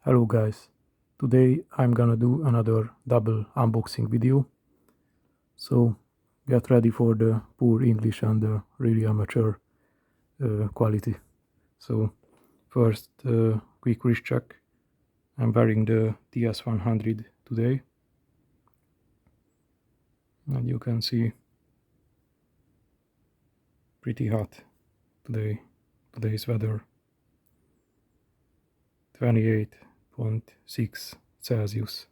Hello guys, today I'm gonna do another double unboxing video, so get ready for the poor English and the really amateur quality. So first, quick wrist check. I'm wearing the TS100 today, and you can see pretty hot today. Today's weather 28.6 Celsius.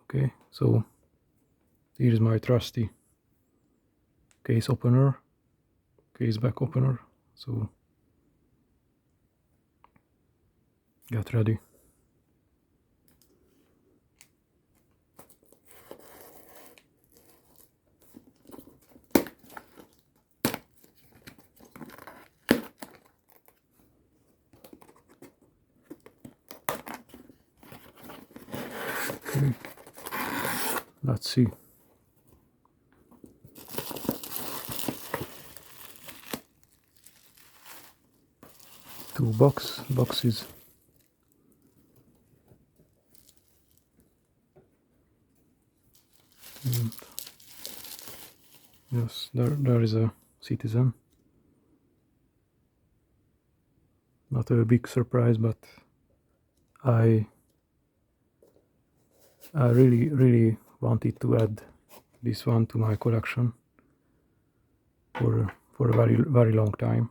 Okay, so here's my trusty case opener, case back opener, so get ready. Okay. Let's see. Two boxes. And yes, there is a Citizen. Not a big surprise, but I really wanted to add this one to my collection for a very long time.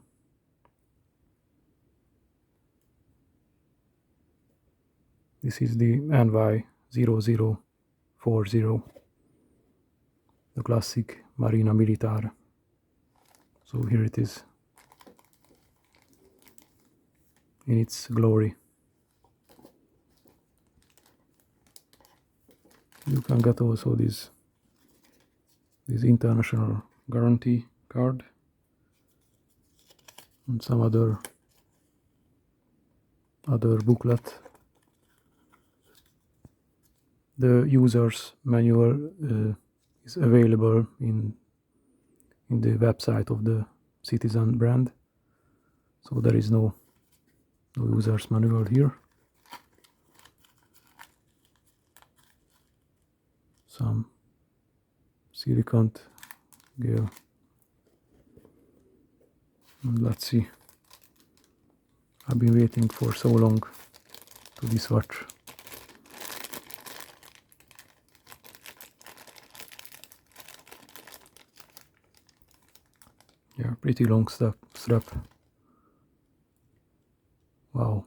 This is the NY0040, the classic Marina Militare. So here it is in its glory. You can get also this international guarantee card and some other booklet. The user's manual is available in the website of the Citizen brand, so there is no user's manual here. Some silicone gear. And let's see. I've been waiting for so long to this watch. Yeah, pretty long strap. Wow.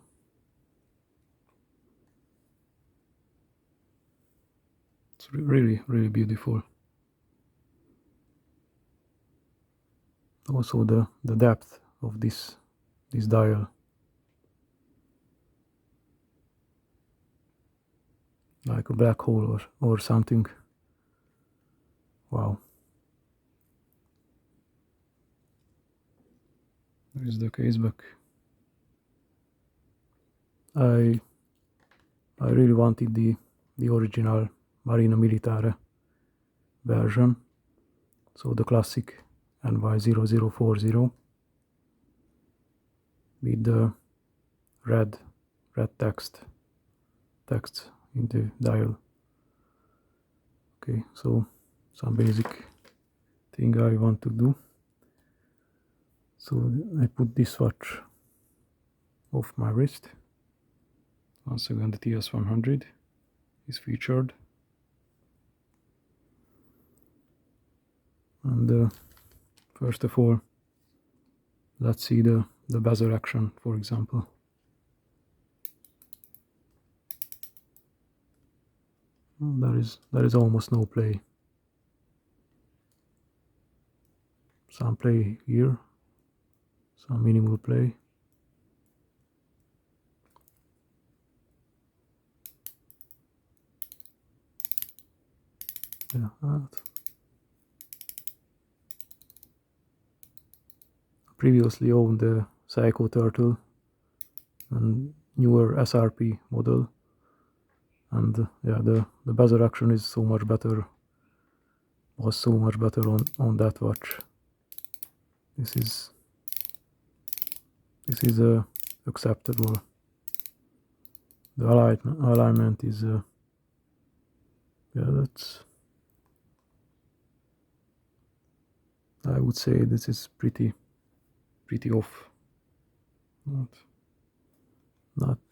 It's really beautiful. Also the depth of this dial. Like a black hole or something. Wow. There is the case back. I really wanted the original Marina Militare version, so the classic NY0040 with the red text in the dial. Okay, so some basic thing I want to do. So I put this watch off my wrist. Once again, the TS100 is featured. And first of all, let's see the bezel action, for example. There is almost no play. Some play here, some minimal play. Yeah, previously owned the Psycho Turtle and newer SRP model, and yeah, the bezel action is so much better. Was so much better on that watch. This is acceptable. the alignment is yeah, that's, I would say this is pretty off. Not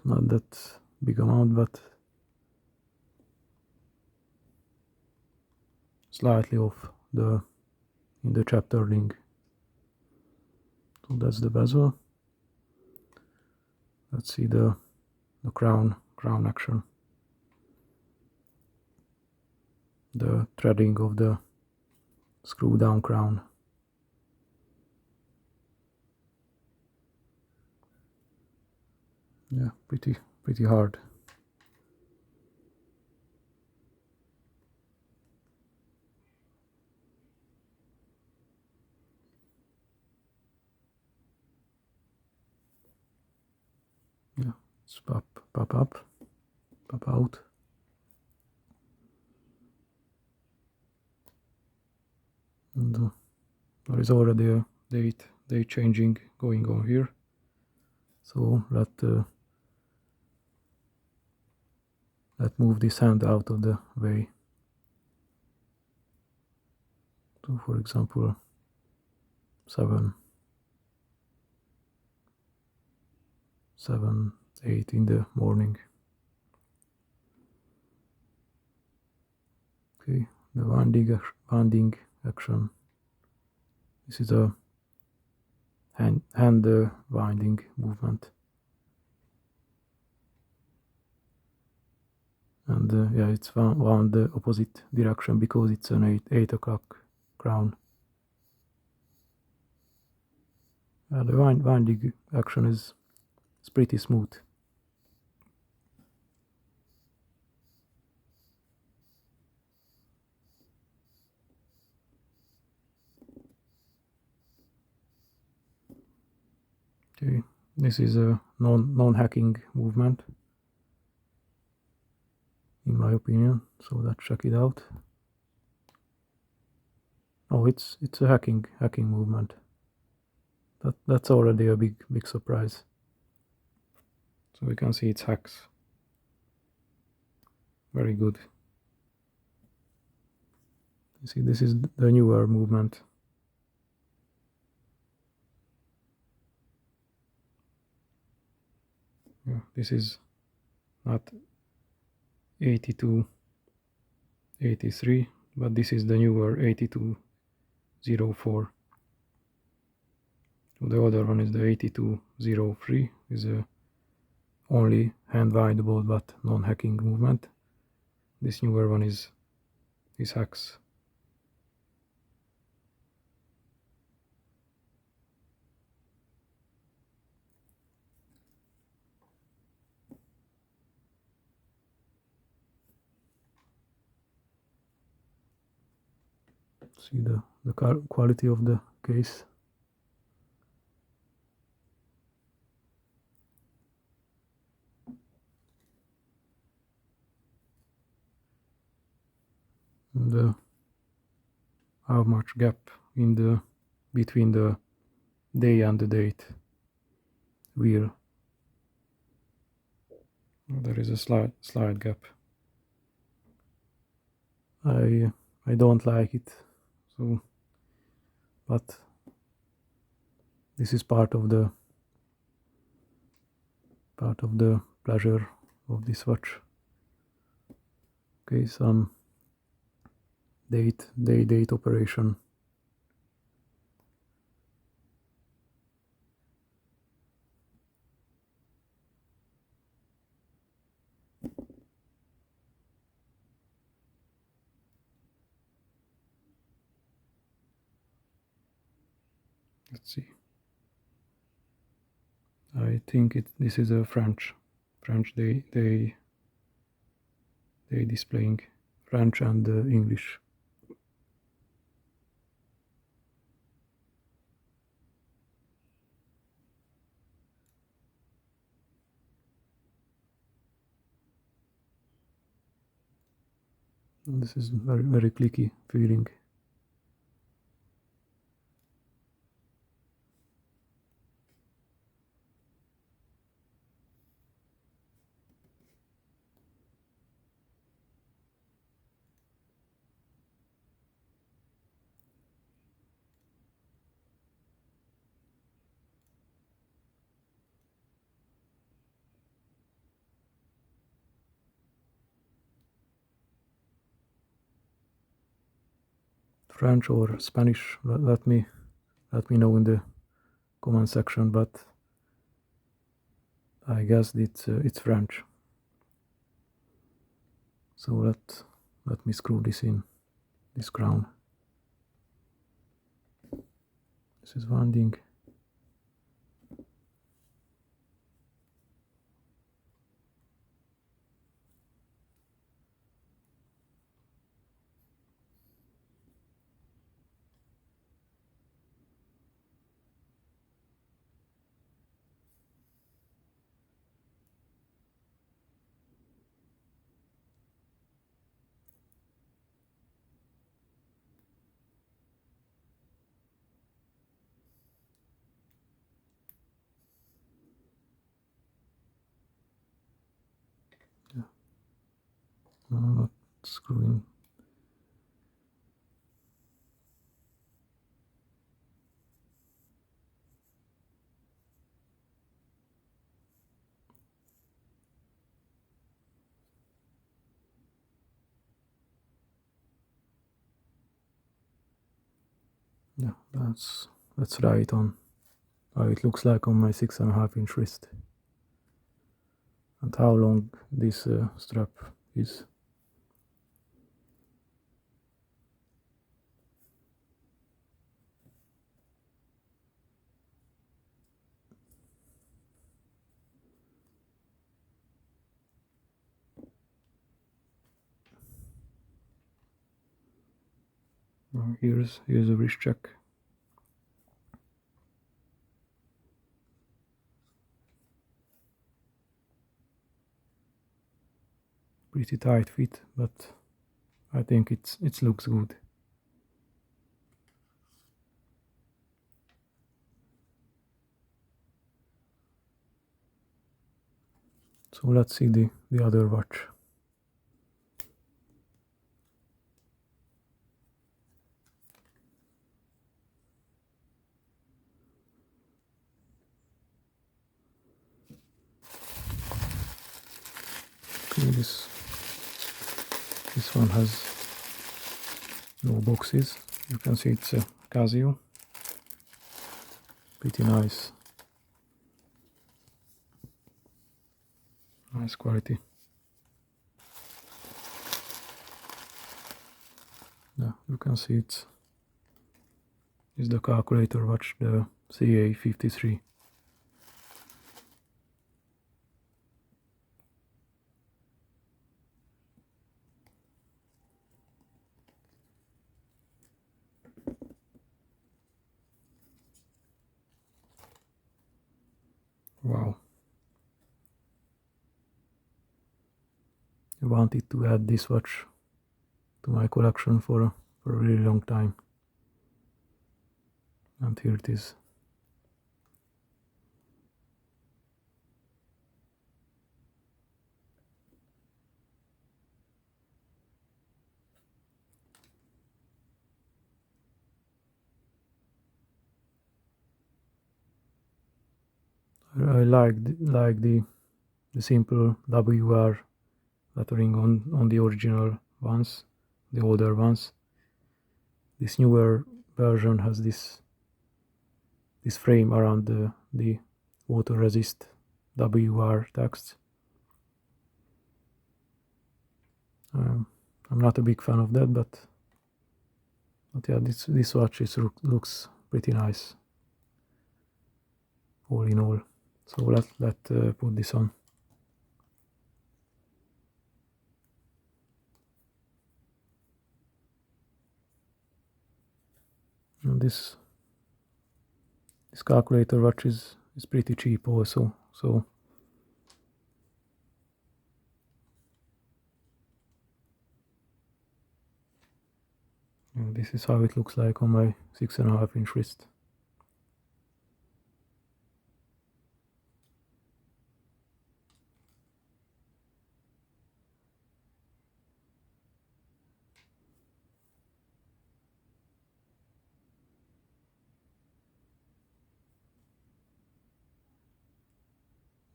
that big amount, but slightly off in the chapter link. So that's the bezel. Let's see the crown action. The threading of the screw down crown. Yeah, pretty hard. Yeah, it's pop up, pop out. And there is already a date changing going on here. So let's move this hand out of the way. So for example, 7, 8 in the morning. Okay, the winding action. This is a hand winding movement. And yeah, it's wound the opposite direction because it's an 8 o'clock crown. The winding action is pretty smooth. Okay, this is a non-hacking movement, in my opinion. So let's check it out. Oh, it's a hacking movement. That's already a big surprise. So we can see it's hacks. Very good. You see, this is the newer movement. Yeah, this is not 82, 83, but this is the newer 8204. The other one is the 8203, is a only hand windable but non-hacking movement. This newer one is hacks. See the quality of the case. And how much gap in the between the day and the date wheel. There is a slight gap. I don't like it, so, but this is part of the pleasure of this watch. Okay, some date operation. Let's see. I think this is a French they displaying French and English. And this is very clicky feeling. French or Spanish. Let me know in the comment section, but I guess it's French. So let me screw this in, this crown. This is winding. No, not screwing. Yeah, let's try it on how it looks like on my 6.5-inch wrist, and how long this strap is. Here's a wrist check. Pretty tight fit, but I think it looks good. So let's see the other watch. Okay, this one has no boxes. You can see it's a Casio. Pretty nice. Nice quality. Yeah, you can see it's the calculator watch, the CA-53. Wow. I wanted to add this watch to my collection for a really long time. And here it is. I like the simple WR lettering on the original ones, the older ones. This newer version has this frame around the water resist WR text. I'm not a big fan of that, but yeah, this watch looks pretty nice, all in all. So let's put this on. And this calculator watch is pretty cheap also. So this is how it looks like on my 6.5-inch wrist.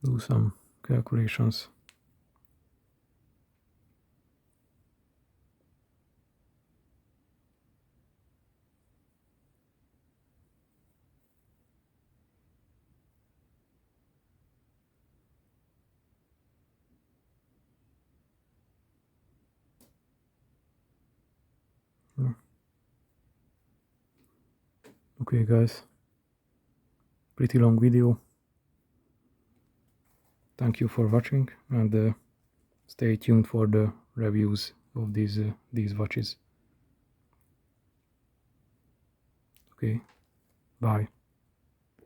Do some calculations. Okay guys, pretty long video. Thank you for watching, and stay tuned for the reviews of these watches. Okay, bye.